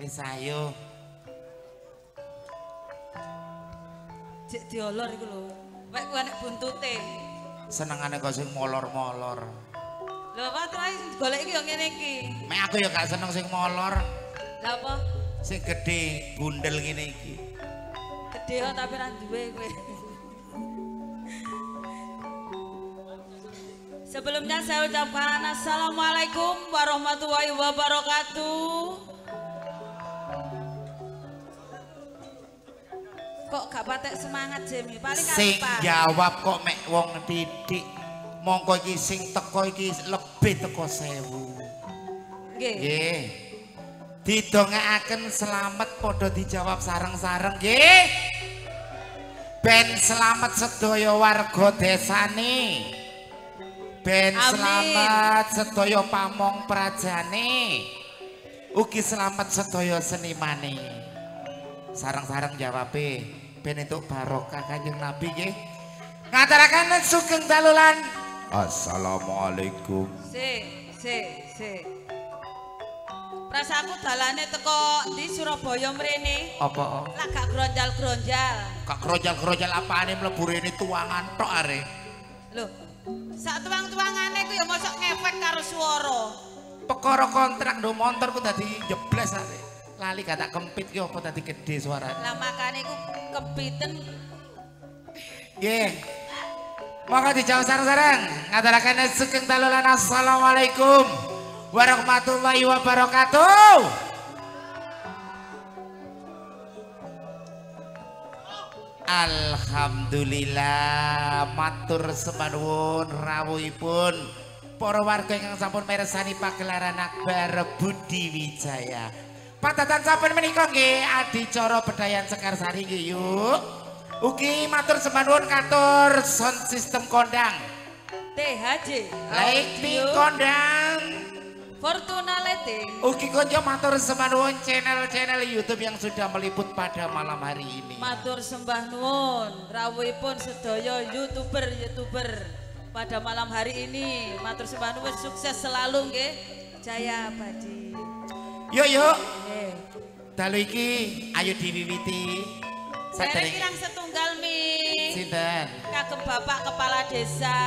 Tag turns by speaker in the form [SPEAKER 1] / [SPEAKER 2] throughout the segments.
[SPEAKER 1] Wis ayo.
[SPEAKER 2] Jek diolor iku lho. Wek ku enek buntute.
[SPEAKER 1] Senengane kok sing molor-molor.
[SPEAKER 2] Lho apa to ae golek iki yo ngene iki.
[SPEAKER 1] Mek aku ya gak seneng sing molor.
[SPEAKER 2] Lah apa?
[SPEAKER 1] Sing gedhe bundel ngene iki.
[SPEAKER 2] Gedhe kok tapi ra duwe kowe. Sebelumnya saya ucapkan assalamualaikum warahmatullahi wabarakatuh. Kok gak patek semangat Jemi, paling
[SPEAKER 1] sing jawab kok mek wong titik. Mongko iki sing teko iki lebih teko 1000.
[SPEAKER 2] Nggih.
[SPEAKER 1] Nggih. Didongaaken selamat padha dijawab sareng-sareng nggih. Ben selamat sedaya warga desane. Ben selamat sedaya pamong prajane. Ugi selamat sedaya senimane. Sareng-sareng jawabe. Ben entuk barokah Kanjeng Nabi nggih. Ngaturaken sugeng dalulan. Assalamualaikum.
[SPEAKER 2] Sik. Prasaku dalane teko di Surabaya mrene.
[SPEAKER 1] Apa?
[SPEAKER 2] Lah gak gronjal-gronjal.
[SPEAKER 1] Kak gronjal-gronjal apane mlebu rene tuangan tok are.
[SPEAKER 2] Lho, sak tuang-tuangane ku ya mosok ngefek karo swara.
[SPEAKER 1] Perkara kontrak ndo motorku dadi jebles are. Lali kata kempit ki apa dadi gedhe suarane.
[SPEAKER 2] Lah makane ku kepiten.
[SPEAKER 1] Nggih. Monggo dijawab sareng-sareng. Ngaturaken sugeng dalulan assalamualaikum warahmatullahi wabarakatuh. Alhamdulillah matur sembah nuwun rawuhipun para warga ingkang sampun mirsani pagelaran Akbar Budi Wijaya. Padatan sampun menika nggih adicara bedayan Sekarsari nggih yuk. Ugi matur sembah nuwun katur sound system kondang.
[SPEAKER 2] THJ.
[SPEAKER 1] Lighting kondang.
[SPEAKER 2] Fortuna Lighting.
[SPEAKER 1] Ugi konco matur sembah nuwun channel-channel YouTube yang sudah meliput pada malam hari ini.
[SPEAKER 2] Matur sembah nuwun rawuhipun sedaya YouTuber pada malam hari ini. Matur sembah nuwun sukses selalu nggih. Jaya abadi.
[SPEAKER 1] Yuk. Dalu iki ayo diwiwiti.
[SPEAKER 2] Derek kirang setunggal mi.
[SPEAKER 1] Sinten?
[SPEAKER 2] Kagem Bapak Kepala Desa.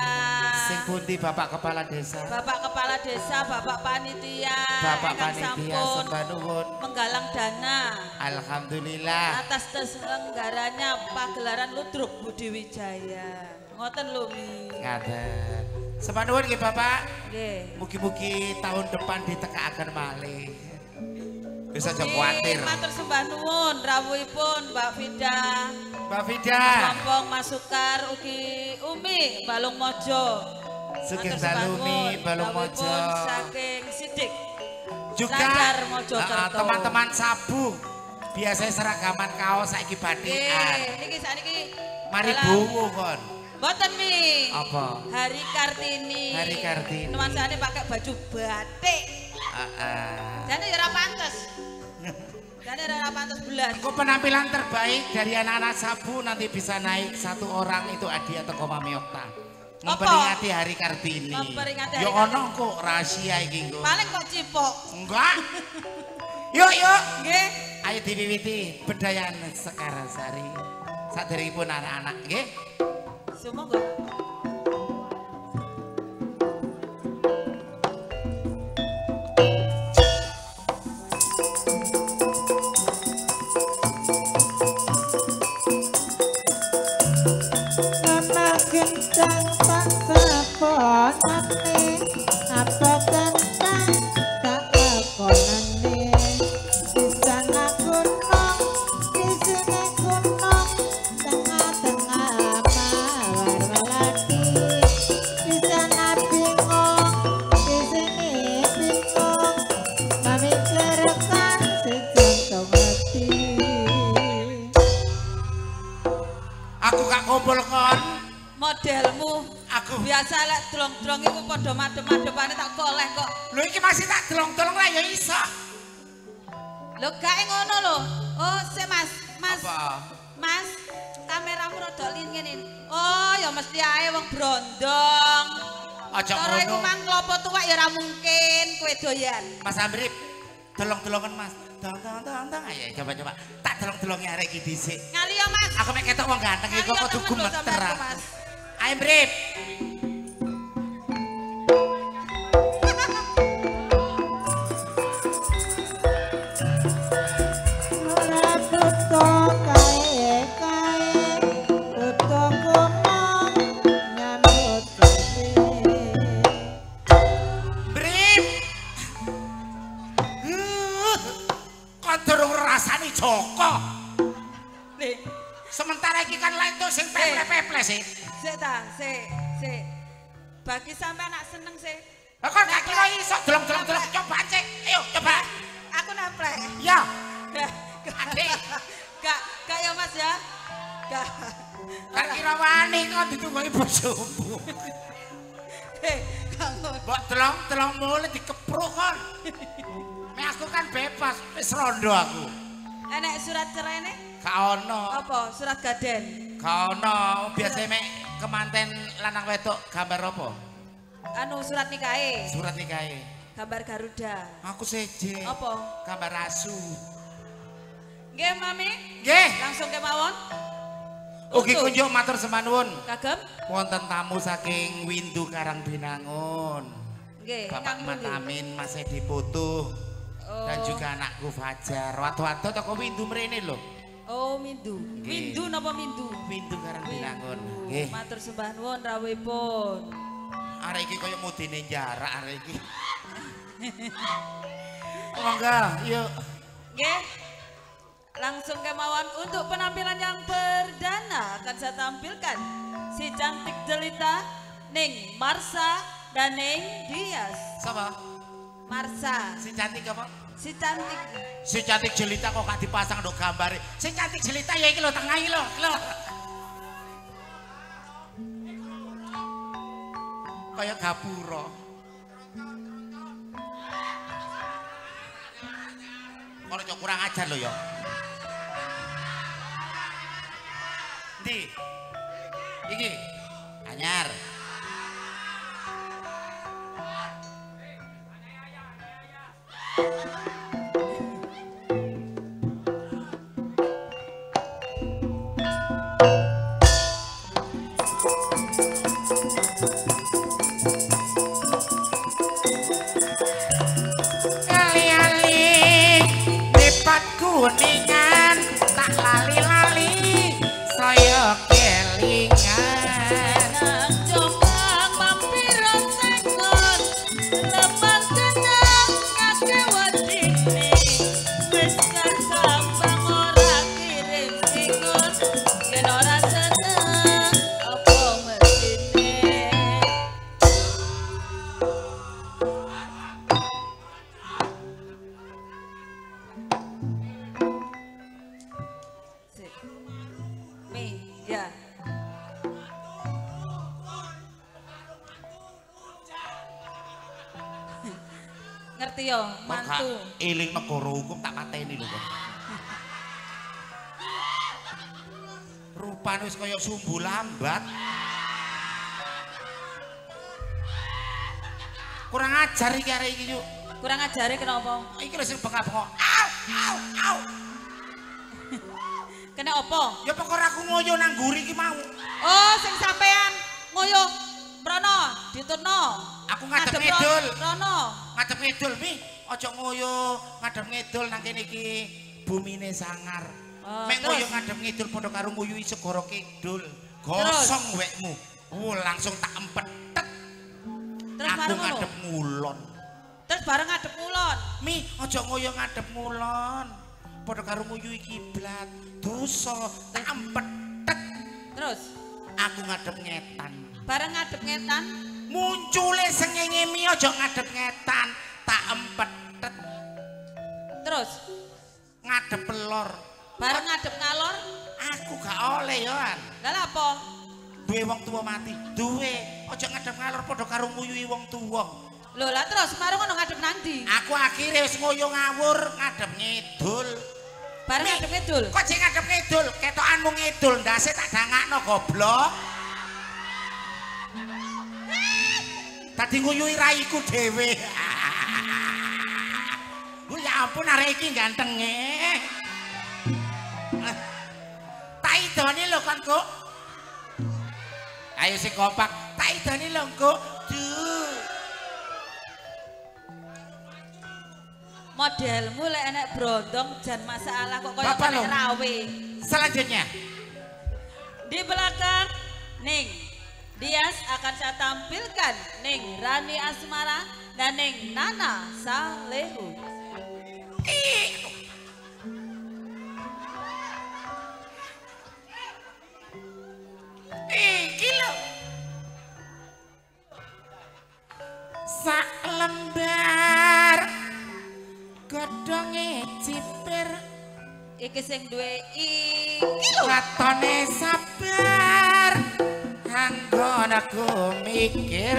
[SPEAKER 1] Sing pundi Bapak Kepala Desa?
[SPEAKER 2] Bapak Kepala Desa, Bapak Panitia.
[SPEAKER 1] Bapak Panitia sembah nuwun.
[SPEAKER 2] Menggalang dana.
[SPEAKER 1] Alhamdulillah.
[SPEAKER 2] Atas terselenggaranya pagelaran Ludruk Budi Wijaya. Ngoten lho mi.
[SPEAKER 1] Ngaten. Sembah nuwun nggih Bapak.
[SPEAKER 2] Nggih.
[SPEAKER 1] Mugi-mugi tahun depan ditekakaken malih. Bisa aja kuatir.
[SPEAKER 2] Matur sembah nuwun rawuhipun Mbak Vida.
[SPEAKER 1] Mbak Vida.
[SPEAKER 2] Sombong Mas Sukar ugi Umi Balung Mojo.
[SPEAKER 1] Sugeng Dalumi Balung Mojo.
[SPEAKER 2] Saking Sidik.
[SPEAKER 1] Juga
[SPEAKER 2] Mojokerto.
[SPEAKER 1] teman-teman sabu. Biasanya seragaman kaos saiki batikan.
[SPEAKER 2] Niki sakniki
[SPEAKER 1] mari bungu kon.
[SPEAKER 2] Mboten mi.
[SPEAKER 1] Apa?
[SPEAKER 2] Hari Kartini.
[SPEAKER 1] Hari Kartini.
[SPEAKER 2] Nuansane pakai baju batik. Jadi ya ora pantes. Jadi ora pantes belas.
[SPEAKER 1] Kok penampilan terbaik dari anak-anak sabu nanti bisa naik satu orang itu hadiah teko Mami Okta. Memperingati Hari Kartini.
[SPEAKER 2] Memperingati Hari
[SPEAKER 1] Kartini. Yo ono kok rahasia iki kok.
[SPEAKER 2] Paling kok cipok.
[SPEAKER 1] Enggak. Yuk.
[SPEAKER 2] Nggih.
[SPEAKER 1] Ayo diwiwiti bedayan Sekarsari. Saderengipun anak-anak nggih.
[SPEAKER 2] Sumangga.
[SPEAKER 3] Kencang tak sepon mati apa tentang tak lekonane di sana gunung di sini gunung tengah-tengah mawar melati di sana bingung di sini bingung memikirkan sejantung hati
[SPEAKER 1] Aku gak kumpul kon.
[SPEAKER 2] Modelmu
[SPEAKER 1] Aku
[SPEAKER 2] biasa lek drong-drong iku padha madhep-madhepane tak koleh kok.
[SPEAKER 1] lho iki masih tak delong-delong lah ya iso.
[SPEAKER 2] Lho gak ngono lho. Oh, sik Mas. Mas.
[SPEAKER 1] Apa?
[SPEAKER 2] Mas, kameramu rada lin ngene. Oh, ya mesti ae wong brondong.
[SPEAKER 1] Aja
[SPEAKER 2] Cara iku
[SPEAKER 1] ngono.
[SPEAKER 2] mang klopo tuwek ya ora mungkin kowe doyan.
[SPEAKER 1] Mas Amrip, delong-delongan Mas. Dong. Ayo coba-coba. Tak delong-delongi arek iki dhisik.
[SPEAKER 2] Ngali ya Mas.
[SPEAKER 1] Aku mek ketok wong ganteng iki kok kudu
[SPEAKER 2] Ngali ya temen lho
[SPEAKER 1] gemeter.
[SPEAKER 2] sampeanku, Mas.
[SPEAKER 1] Ayo Brip.
[SPEAKER 3] ora butuh kae-kae butuh gunung nyambut gawe
[SPEAKER 1] Brip. Kon durung rasani Joko.
[SPEAKER 2] Nih,
[SPEAKER 1] Sementara iki kan lain tuh sing peple-peple sih.
[SPEAKER 2] sik ta, sik. Bagi sampean nak seneng sik.
[SPEAKER 1] Lah kok gak kira iso delong-delong coba cek. Ayo coba.
[SPEAKER 2] Aku nemplek.
[SPEAKER 1] Ya.
[SPEAKER 2] Adik. Gak ya Mas ya. Gak.
[SPEAKER 1] Kan kira wani kok ditunggangi bojomu.
[SPEAKER 2] Gak ngono.
[SPEAKER 1] Mbok delong mulai dikepruk kon. Mek aku kan bebas, wis rondo aku.
[SPEAKER 2] Enek surat cerene?
[SPEAKER 1] Gak ono.
[SPEAKER 2] Apa? Surat gaden.
[SPEAKER 1] Gak ono. Biasanya mek kemanten lanang wedok gambar apa?
[SPEAKER 2] Anu surat nikahe.
[SPEAKER 1] Surat nikahe.
[SPEAKER 2] Gambar Garuda.
[SPEAKER 1] Aku seje.
[SPEAKER 2] Apa?
[SPEAKER 1] Gambar asu.
[SPEAKER 2] Nggih, Mami.
[SPEAKER 1] Nggih.
[SPEAKER 2] Langsung kemawon.
[SPEAKER 1] Ugi
[SPEAKER 2] Untuk.
[SPEAKER 1] kunjuk matur semanuwun.
[SPEAKER 2] Kagem?
[SPEAKER 1] Wonten tamu saking Windu Karangbinangun.
[SPEAKER 2] Nggih,
[SPEAKER 1] Bapak
[SPEAKER 2] ingkang
[SPEAKER 1] Mat
[SPEAKER 2] pundi?
[SPEAKER 1] Amin Mas Edi Putuh
[SPEAKER 2] Oh.
[SPEAKER 1] dan juga anakku Fajar. Watu-watu toko Windu mrene lho.
[SPEAKER 2] Oh, Mindu.
[SPEAKER 1] Nggih.
[SPEAKER 2] Mindu napa Mindu?
[SPEAKER 1] Windu Karangbinangun.
[SPEAKER 2] Windu.
[SPEAKER 1] Nggih.
[SPEAKER 2] Matur sembah nuwun rawuhipun.
[SPEAKER 1] Arek iki kaya mudine jarak arek iki. Monggo, yuk.
[SPEAKER 2] Nggih. Langsung kemawon untuk penampilan yang perdana akan saya tampilkan si cantik jelita Ning Marsha dan Ning Dias.
[SPEAKER 1] Sapa?
[SPEAKER 2] Marsha,
[SPEAKER 1] Si cantik apa?
[SPEAKER 2] si cantik.
[SPEAKER 1] Si cantik jelita kok gak dipasang nduk gambare. Si cantik jelita ya iki lho tengah iki lho. Kaya gapura. Kono cok kurang ajar lho ya. Ndi? Iki. Anyar. Kali-kali lipat kuningan tak lali-lali saya kelingan.
[SPEAKER 2] Nang jombang mampir sengon lepas kenang ngake wadine wis sambang ora kirim singon yen ora seneng apa mestine. Sik. Mi, ya. Ngerti yo, mantu.
[SPEAKER 1] Iling negara hukum tak pateni lho. Rupane wis kaya sumbu lambat. Kurang ajar iki arek iki yuk.
[SPEAKER 2] Kurang ajare kenapa?
[SPEAKER 1] Iki lho sing bengak-bengok. Au, au, au.
[SPEAKER 2] Enek apa?
[SPEAKER 1] Ya pokok aku ngoyo nang nguri iki mau.
[SPEAKER 2] Oh, sing sampean ngoyo mrono diturno.
[SPEAKER 1] Aku ngadep ngidul.
[SPEAKER 2] Mrono.
[SPEAKER 1] Ngadep ngidul mi, aja ngoyo ngadep ngidul nang kene iki bumine sangar. Mek ngoyo ngadep ngidul padha karo nguyuhi segara kidul. Gosong wekmu. Langsung tak empetet.
[SPEAKER 2] Terus
[SPEAKER 1] aku
[SPEAKER 2] bareng
[SPEAKER 1] ngadep ngulon.
[SPEAKER 2] Terus bareng ngadep ngulon.
[SPEAKER 1] Mi, aja ngoyo ngadep ngulon. Padha karo nguyuhi kiblat. Dosa tak empetet.
[SPEAKER 2] Terus
[SPEAKER 1] aku ngadep ngetan.
[SPEAKER 2] Bareng ngadep ngetan,
[SPEAKER 1] muncule sengenge mi aja ngadep ngetan, tak empetet.
[SPEAKER 2] Terus
[SPEAKER 1] ngadep pelor.
[SPEAKER 2] Bareng ngadep ngalor,
[SPEAKER 1] aku gak oleh yoan.
[SPEAKER 2] Lah apa?
[SPEAKER 1] Duwe wong tua mati, duwe. Aja ngadep ngalor padha karo nguyuhi wong tuwa.
[SPEAKER 2] Lho lah terus marung ngono ngadep nang ndi?
[SPEAKER 1] Aku akhire wis ngoyo ngawur ngadep ngidul.
[SPEAKER 2] Bareng ngadep ngidul.
[SPEAKER 1] Kok sing ngadep ngidul, ketokanmu ngidul ndase tak dangakno goblok. Tadi nguyuhi raiku dhewe. Ya ampun arek iki gantenge. Tak idoni lho kon kok. Ayo sing kompak, tak idoni lho kok. Duh.
[SPEAKER 2] Modelmu lek enek brondong jan masalah kok koyo enek rawe.
[SPEAKER 1] Selanjutnya
[SPEAKER 2] di belakang Ning Dias akan saya tampilkan Ning Rani Asmara dan Ning Nana Salehu.
[SPEAKER 1] Iki lho. Sak lembar godhonge cipir
[SPEAKER 2] Iki sing duwe iki lho.
[SPEAKER 1] watone sabar anggon aku mikir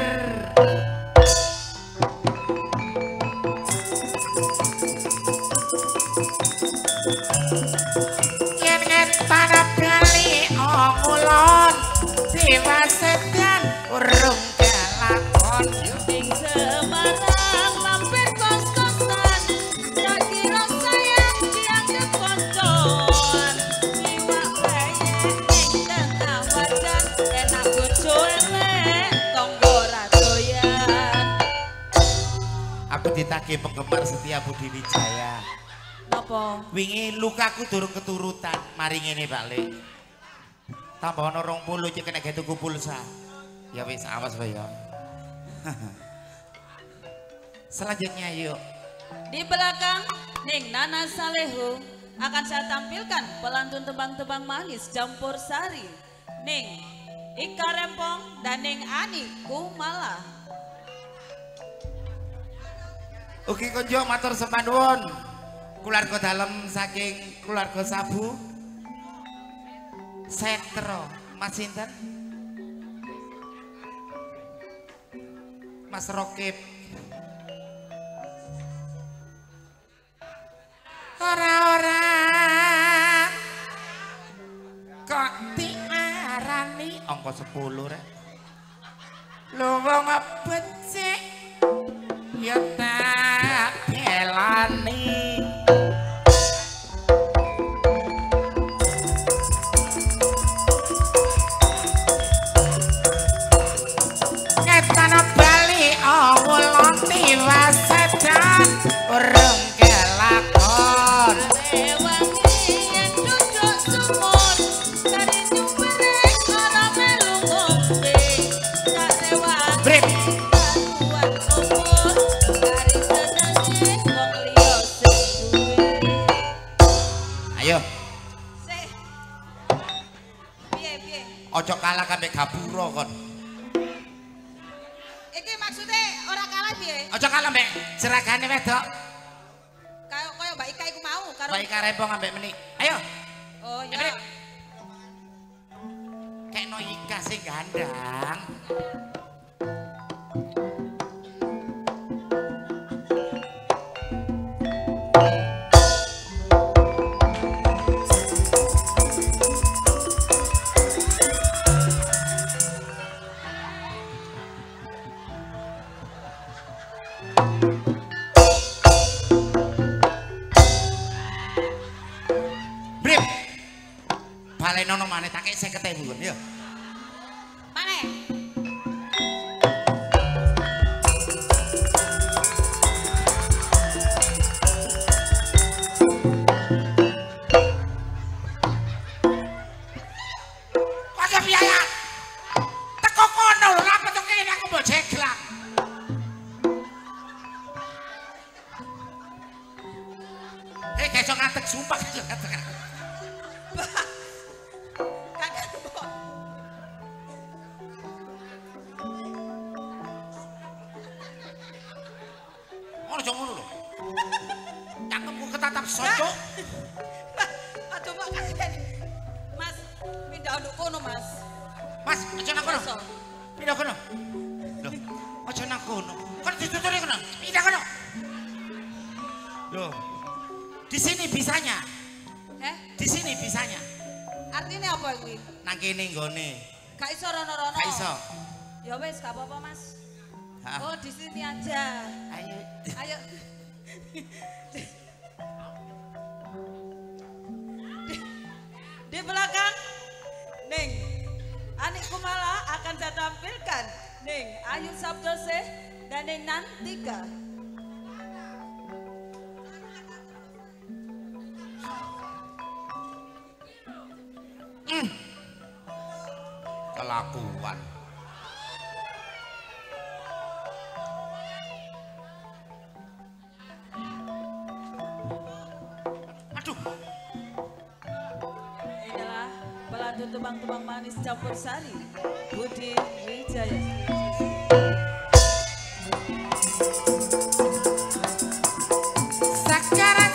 [SPEAKER 1] yen ngetan bali ngulon dewa sedan urung kelakon
[SPEAKER 2] Ning Semarang mampir kos-kosan tak kira sayang dianggap koncoan iwak bayek ning tengah wajan enak bojo elek tonggo ra doyan.
[SPEAKER 1] aku ditagih penggemar setia Budi Wijaya.
[SPEAKER 2] Napa?
[SPEAKER 1] Wingi lukaku durung keturutan, mari ngene Pak Le. Tambah ana 20 iki kena tuku pulsa. Ya wis awas wae ya. Selanjutnya yuk.
[SPEAKER 2] Di belakang Ning Nana Salehu akan saya tampilkan pelantun tebang-tebang manis campur sari Ning Ika Rempong dan Ning Ani Kumala.
[SPEAKER 1] Ugi konjo matur sepanuwun. Keluarga dalem saking keluarga Sabu. Setro, Mas sinten? Mas Rokib. Ora-ora kok diarani angka 10 rek. Lho wong becik ya tak belani. Ngetana bali awulon tiwa sedan urung kelakon.
[SPEAKER 2] Wangi yen duduk sumur kari nyumpere ora melu ngombe tak rewangi
[SPEAKER 1] Brip.
[SPEAKER 2] buat umur kari senenge wong liya sing duwe.
[SPEAKER 1] Ayo,
[SPEAKER 2] Sih. Piye?
[SPEAKER 1] ojo kalah kambek gapura kon.
[SPEAKER 2] Iki maksudnya ora kalah piye?
[SPEAKER 1] Ojo kalah mbek jeragane wedok.
[SPEAKER 2] Kaya Mbak Ika iku mau karo
[SPEAKER 1] Baik karepong ambek meni. Ayo,
[SPEAKER 2] Oh
[SPEAKER 1] ya.
[SPEAKER 2] ya.
[SPEAKER 1] Kayak no Ika sing gandang. Brip. balenono maneh tak kek 50.000 kon ya.
[SPEAKER 2] Maneh.
[SPEAKER 1] Kok biaya? Teko kono lho apa to kene aku mbok jeglak. Gak iso ngatek sumpah gak iso ngatek.
[SPEAKER 2] Kakak mbok.
[SPEAKER 1] Ngono aja ngono lho. Cangkemku ketatap sojo.
[SPEAKER 2] Aduh Pak kakek. Mas, pindah nduk kono Mas.
[SPEAKER 1] Mas, aja nang kono.
[SPEAKER 2] Iso.
[SPEAKER 1] Pindah kono. Loh, aja nang kono. Kon dituturi kono. Pindah kono. Loh. Di sini bisanya. Di sini bisanya.
[SPEAKER 2] Artinya apa kuwi?
[SPEAKER 1] Nang kene nggone.
[SPEAKER 2] Gak iso rono-rono.
[SPEAKER 1] Gak iso.
[SPEAKER 2] Ya wis, gak apa-apa Mas.
[SPEAKER 1] Hah?
[SPEAKER 2] Oh, di sini aja.
[SPEAKER 1] Ayo.
[SPEAKER 2] Ayo. Di belakang Ning Anik Kumala akan saya tampilkan Ning Ayu Sabdose dan Ning Nantika.
[SPEAKER 1] Kelakuan. Aduh.
[SPEAKER 2] Inilah pelantun tebang-tebang manis campur sari Budi Wijaya.
[SPEAKER 1] Sekarang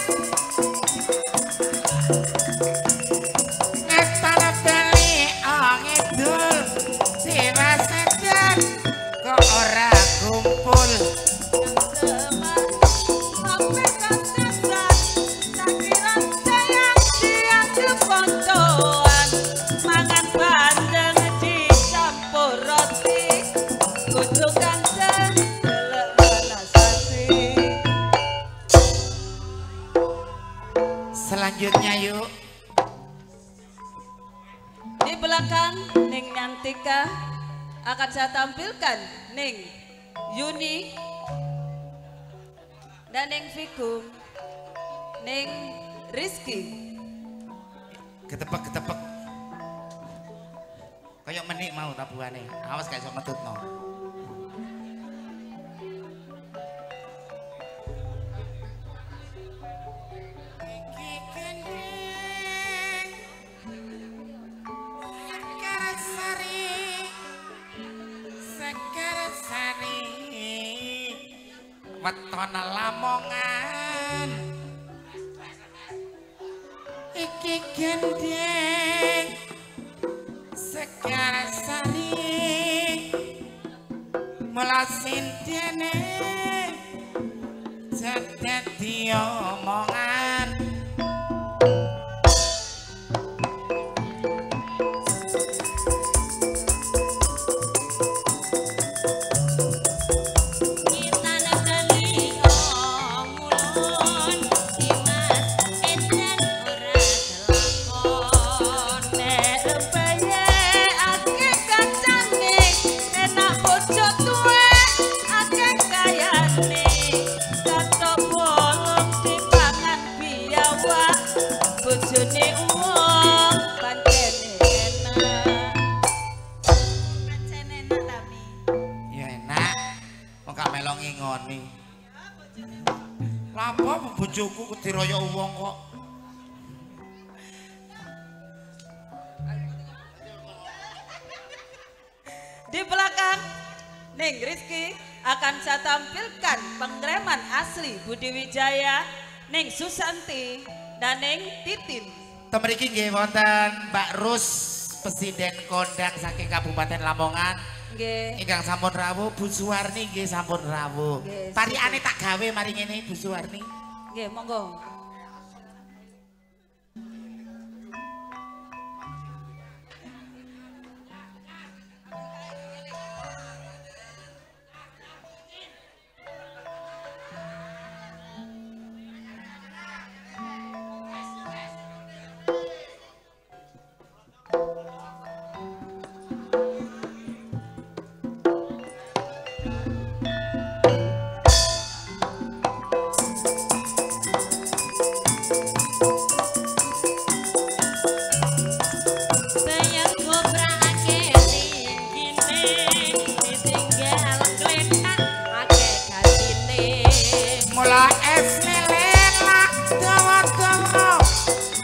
[SPEAKER 1] ngetana beli ngidul siwa sedan kok ora kumpul.
[SPEAKER 2] Teman, sampai kantesan, tak kira sayang dianggap koncoan, mangan bandeng dicampur roti, kudu kanten delek belasati.
[SPEAKER 1] Selanjutnya yuk.
[SPEAKER 2] Di belakang Ning Nantika akan saya tampilkan Ning Yuni dan Ning Fikum, Ning Rizky.
[SPEAKER 1] Ketepek. Kayak menik mau tabuhane. Awas gak iso metutno. Iki gendeng Sekar sari wetone Lamongan. Iki gendeng Sekar sari melasin dene dadi omongan.
[SPEAKER 4] Kita negeri omulun, Dimas Edan ora kelakon.
[SPEAKER 2] Nek baye akeh kancane, enak bojo tuwe akeh kayane. Katok bolong dipangan biawak, bojone wong pancene enak.
[SPEAKER 4] Pancen enak tapi.
[SPEAKER 1] Ya enak. Kok gak melok ngingoni. Lah apa bojoku diroyok wong kok.
[SPEAKER 2] Di belakang Ning Rizky akan saya tampilkan pengreman asli Budi Wijaya, Ning Susanti dan Ning Titin.
[SPEAKER 1] Temeriki nggih wonten Mbak Rus, Presiden Kondang saking Kabupaten Lamongan.
[SPEAKER 2] Nggih.
[SPEAKER 1] Ingkang sampun rawuh Bu Suwarni nggih sampun rawuh.
[SPEAKER 2] Nggih,
[SPEAKER 1] Parikane tak gawe mari ngene Bu Suwarni.
[SPEAKER 2] Nggih, monggo.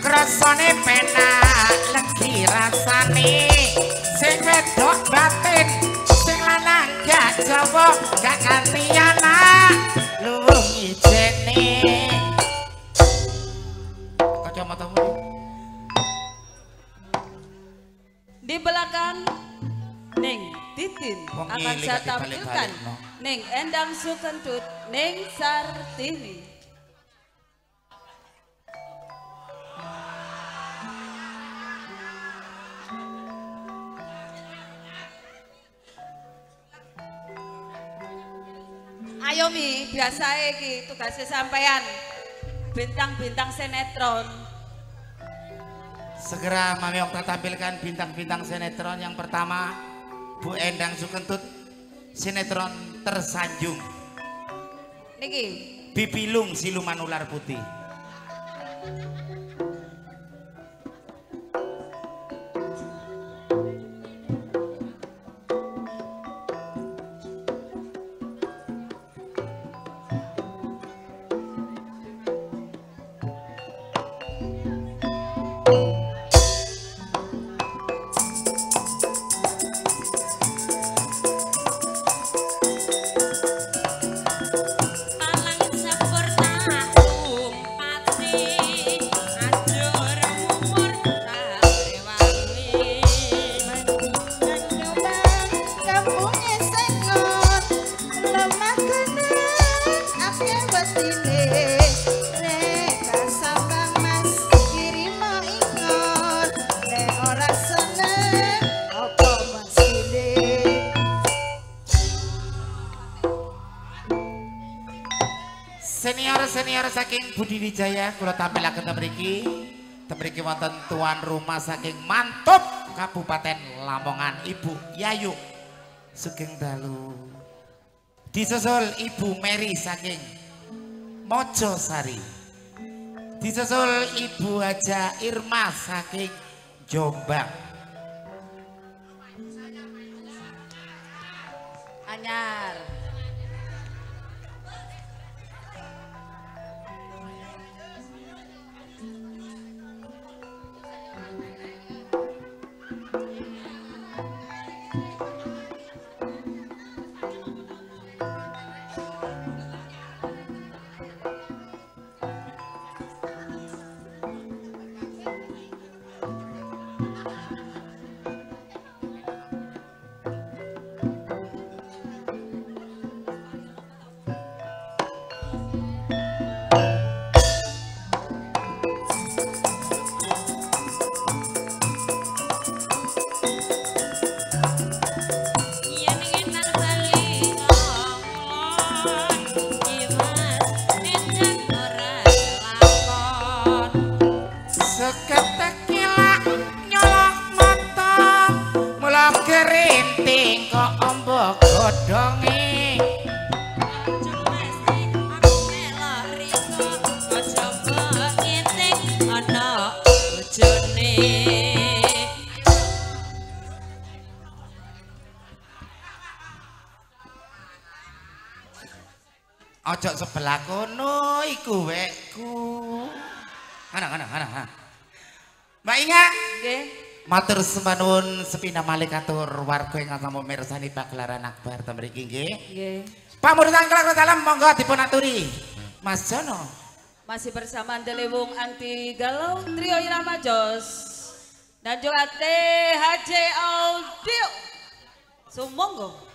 [SPEAKER 1] krasane penak legi rasane sing wedok batin sing lanang gak Jawa gak ganti anak luwung ijene kacamatamu
[SPEAKER 2] di belakang Ning Titin
[SPEAKER 1] Wong
[SPEAKER 2] akan
[SPEAKER 1] ngili
[SPEAKER 2] saya
[SPEAKER 1] gak
[SPEAKER 2] tampilkan
[SPEAKER 1] dibalik-balik, no.
[SPEAKER 2] Ning Endang Sukentut Ning Sartini. Ayo Mi, biasa iki tugasnya sampean bintang-bintang sinetron.
[SPEAKER 1] segera Mami Okta tampilkan bintang-bintang sinetron yang pertama Bu Endang Sukentut sinetron Tersanjung
[SPEAKER 2] Niki
[SPEAKER 1] Bipilung Siluman Ular Putih.
[SPEAKER 4] Palang sampurna tumpati adur umur sarewangi
[SPEAKER 3] Kampungnya sengon lemah kenang akeh wetine reka sambang mas kiri mau ingon nek ora seneng apa masile.
[SPEAKER 1] Senior-senior saking Budi Wijaya kula tampilaken temriki wonten tuan rumah saking Mantub Kabupaten Lamongan Ibu Yayu Sugeng Dalu. Disusul Ibu Mary saking Mojosari. Disusul Ibu Haja Irma saking Jombang.
[SPEAKER 2] anyar.
[SPEAKER 4] yen ngetan bali ngomong iwas edan ora lakon
[SPEAKER 1] Seketek kilak nyolok mata mula gerinting kok ombo godhonge.
[SPEAKER 4] mesti aku melok riko aja ngiting ana bojone
[SPEAKER 1] Ojo sebelah kono iku wekku. Ana. Mbak Inga,
[SPEAKER 2] Nggih.
[SPEAKER 1] matur sembah nuwun sepina malih katur warga ingkang sampun mirsani pagelaran akbar ten mriki nggih.
[SPEAKER 2] Nggih.
[SPEAKER 1] Pamurutan kelak dalem monggo dipun aturi. Mas Jono.
[SPEAKER 2] Masih bersama Delewung Anti Galau Trio Irama Jos dan juga THJ Audio. Sumonggo.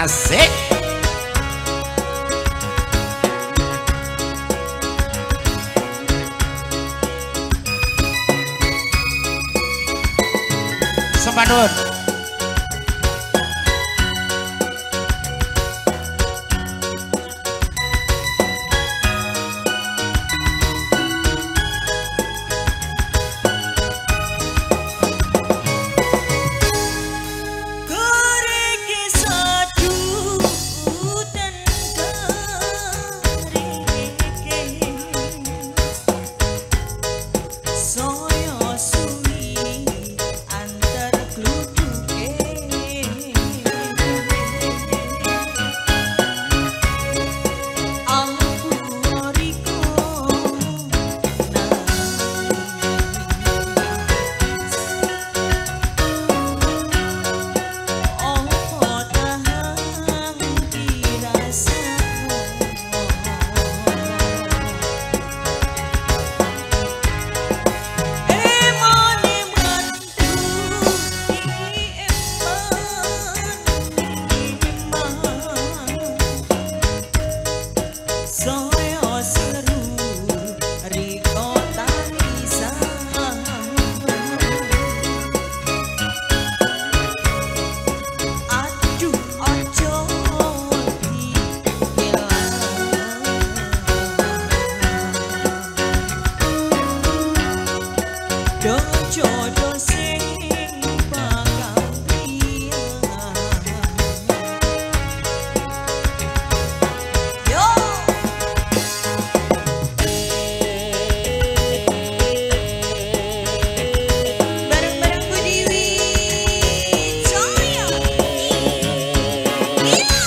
[SPEAKER 1] Asik. Sembah nuwun.
[SPEAKER 4] Goreng sadu dan goreng jodoh sing bakal riang. Yo bareng-bareng Budi Wijaya. Iya.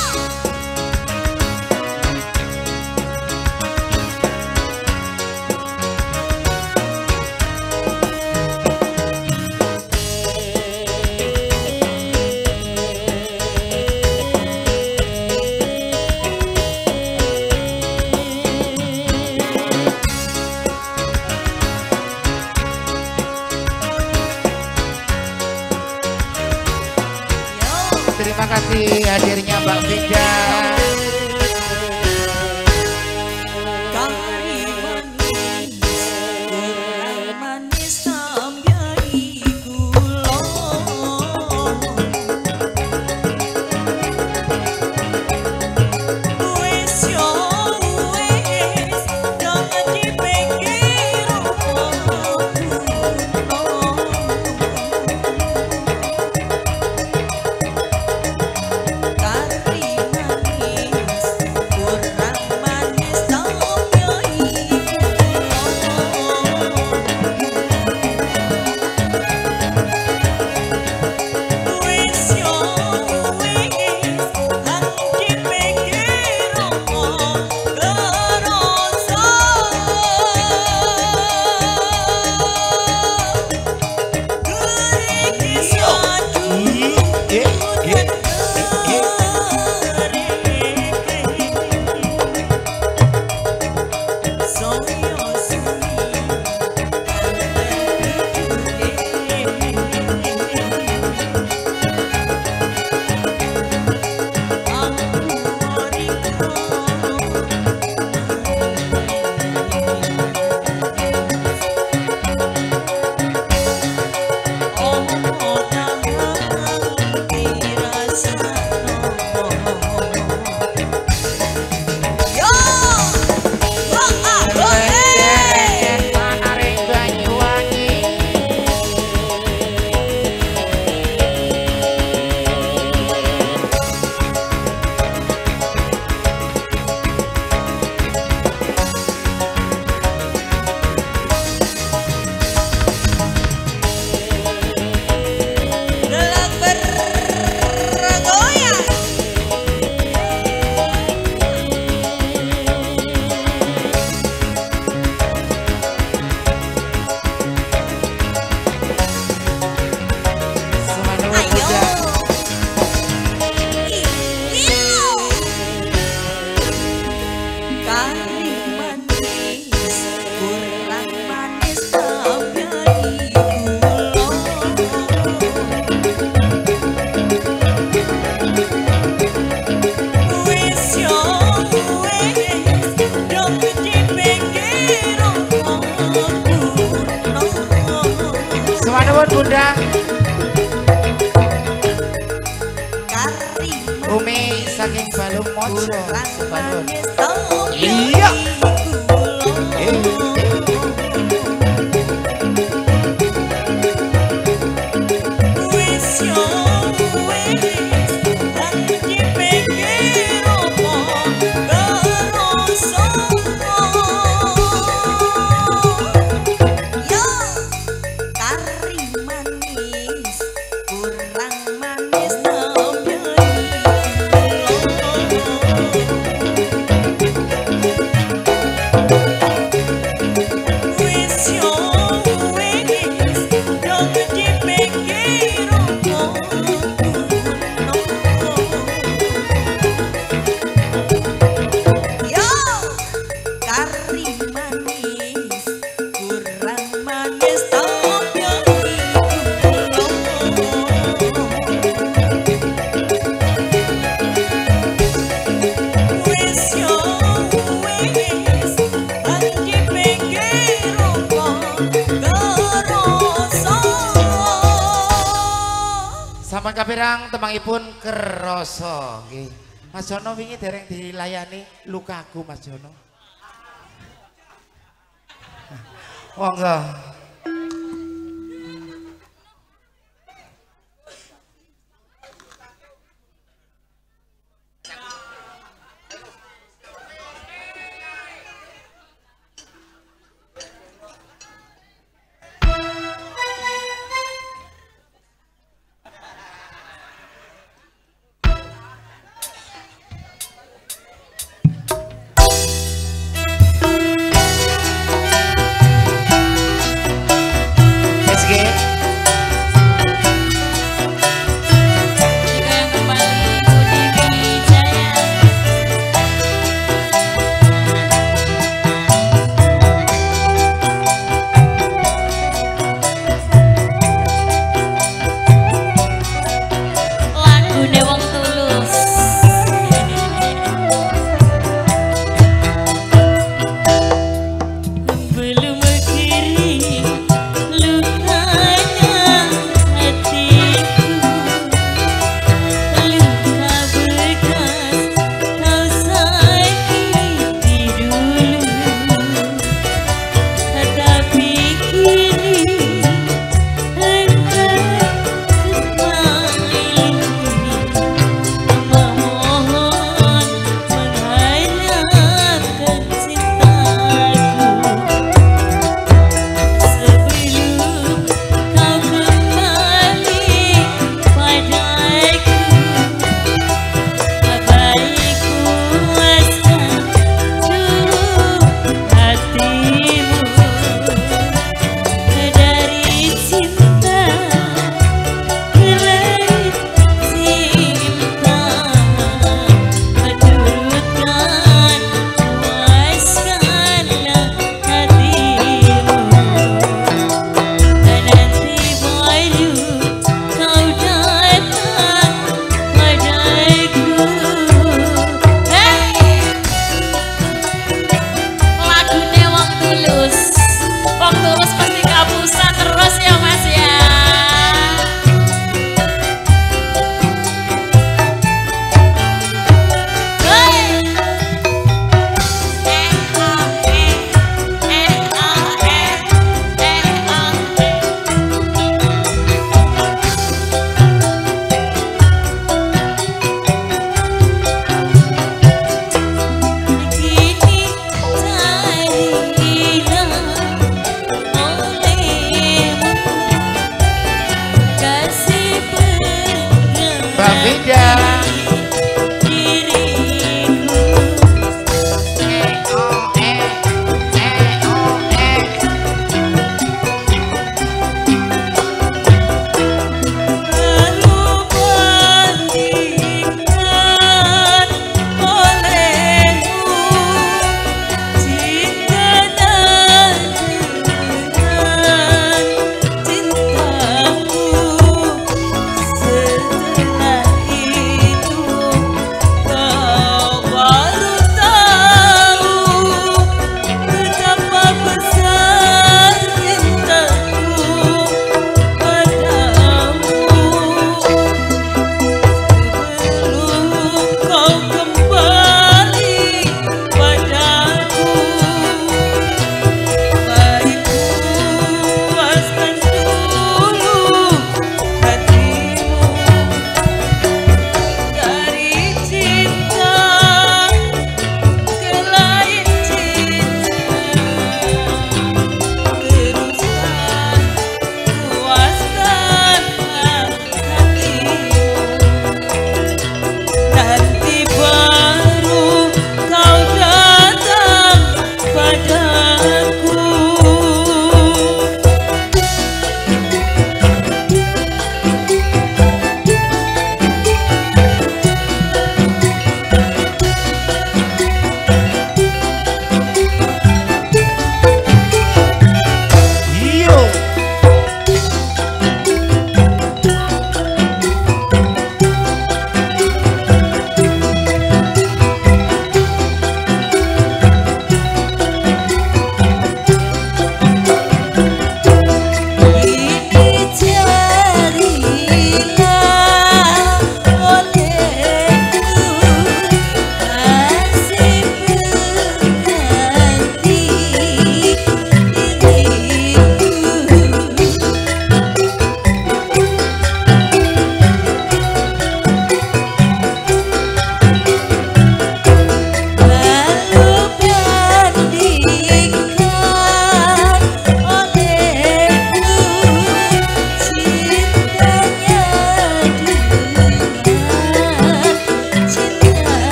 [SPEAKER 1] Terima kasih hadirnya Mbak Vida.
[SPEAKER 4] Kari manis, kurang manis tambahi gula. Wis yo wis, jangan dipikir kari manis, kurang manis tambahi wis yo wis, hang dipikir kerasa. Gurih sadu
[SPEAKER 1] Semangat Bunda. Umi saking Balung Mojo. Semangat. Iya. Sampun kapirang temangipun kerasa nggih. Mas Jono wingi dereng dilayani lukaku Mas Jono. Monggo.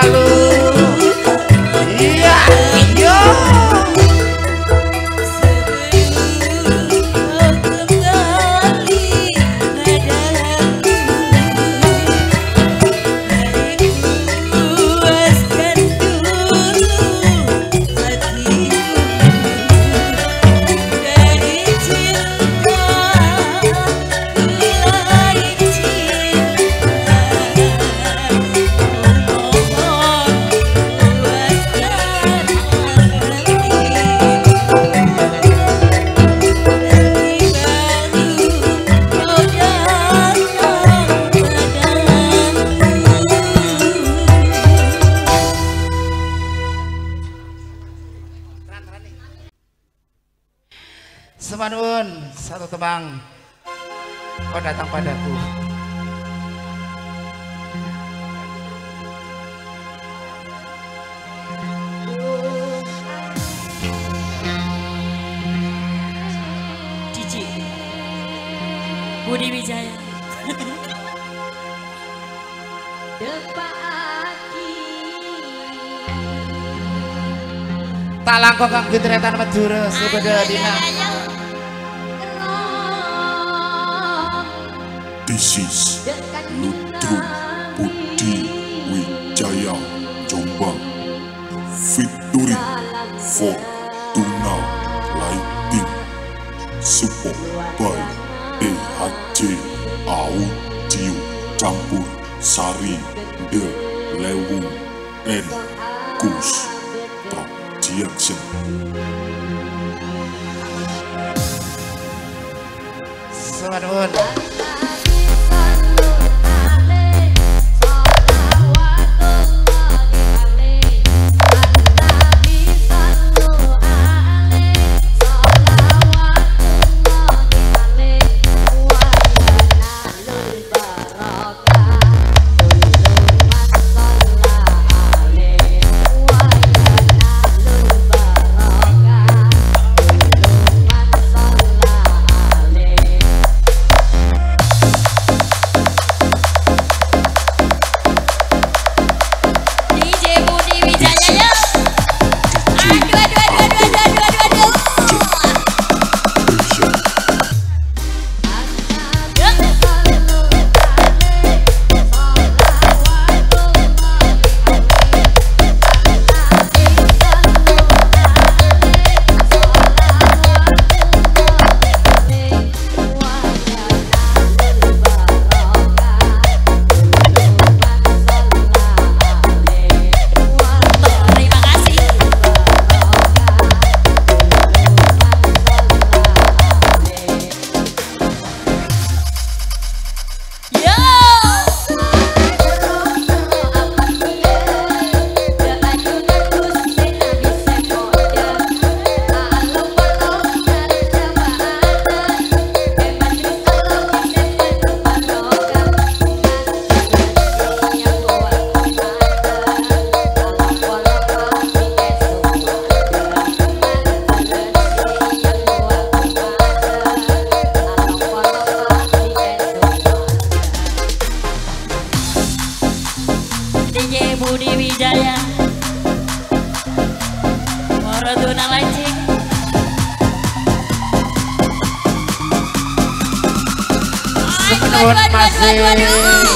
[SPEAKER 1] lalu. Iya, iya. Semanun, satu tebang. Kau datang padaku.
[SPEAKER 4] Cici Budi Wijaya.
[SPEAKER 1] Tak langkung kang bitretan Madura sebeda dina.
[SPEAKER 5] This is Ludruk Budi Wijaya Jombang featuring Fortuna Lighting support by EHJ Audio campur Sari The Lewu and Gus Production.
[SPEAKER 1] Semanun.
[SPEAKER 4] Budi Wijaya Fortuna Lighting.
[SPEAKER 1] Semanun masih.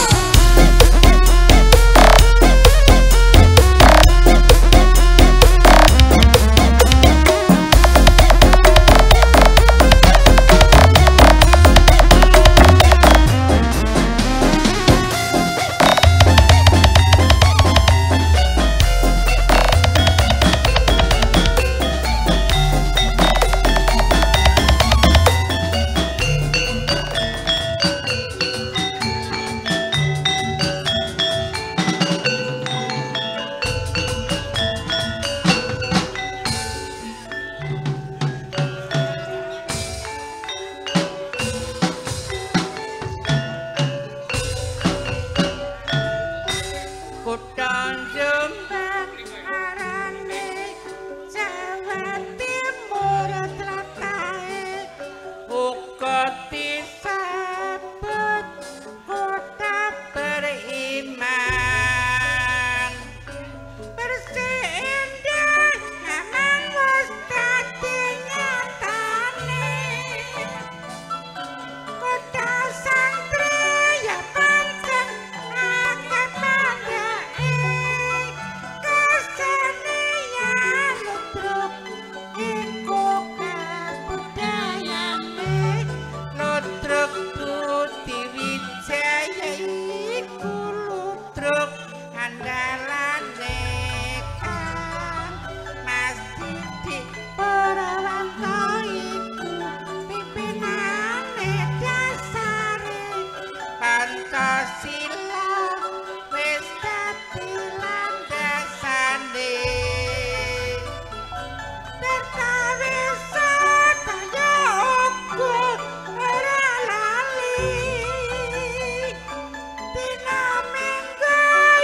[SPEAKER 3] Dina minggu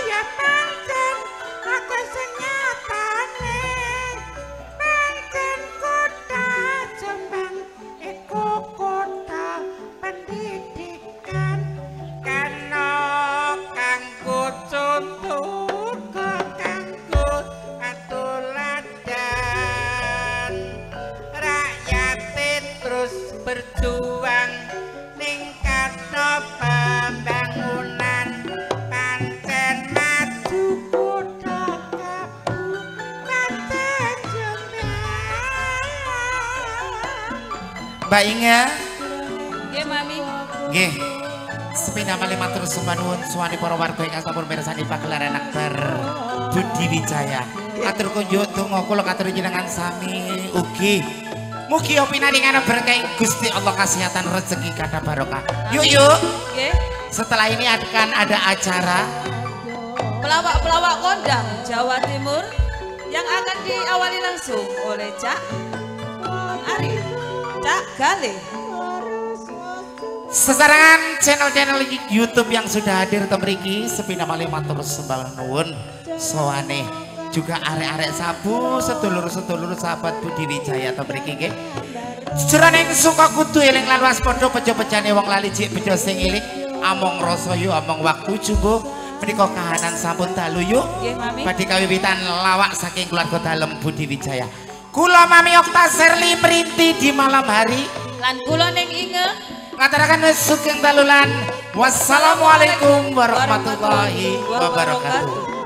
[SPEAKER 3] ya pancen aku senyatane pancen kota Jombang iku kota pendidikan kana kanggo contoh kanggo atuladan rakyat terus berjuang ningkatno pembangunan pancen maju kota Kabupaten Jombang.
[SPEAKER 1] Mbak Inga
[SPEAKER 2] Nggih Mami.
[SPEAKER 1] nggih sepina malih matur sembah nuwun suwani para warga ingkang sampun mirsani pagelaran akbar Budi Wijaya. Atur kunjuk donga kula katur jenengan sami ugi mugi pinaringan berkah Gusti Allah kasihatan rezeki kata barokah. Yuk
[SPEAKER 2] Nggih.
[SPEAKER 1] setelah ini akan ada acara
[SPEAKER 2] Pelawak-pelawak kondang Jawa Timur yang akan diawali langsung oleh Cak Ari, Cak Galih.
[SPEAKER 1] sesarangan channel-channel YouTube yang sudah hadir temriki sepina malih matur sembah nuwun sowane juga arek-arek sabu sedulur-sedulur sahabat Budi Wijaya temriki nggih. Jroning suka kudu eling lan waspada pejo-pejane wong lali jek bejo sing iling among rasa yu among waktu jumbo menika kahanan sampun dalu yuk.
[SPEAKER 2] Nggih Mami.
[SPEAKER 1] Badhe kawiwitan lawak saking keluarga dalem Budi Wijaya. Kula Mami Okta Serli merinti di malam hari
[SPEAKER 2] Lan kula ning Inge
[SPEAKER 1] ngaturaken sugeng dalulan. Wassalamualaikum warahmatullahi wabarakatuh.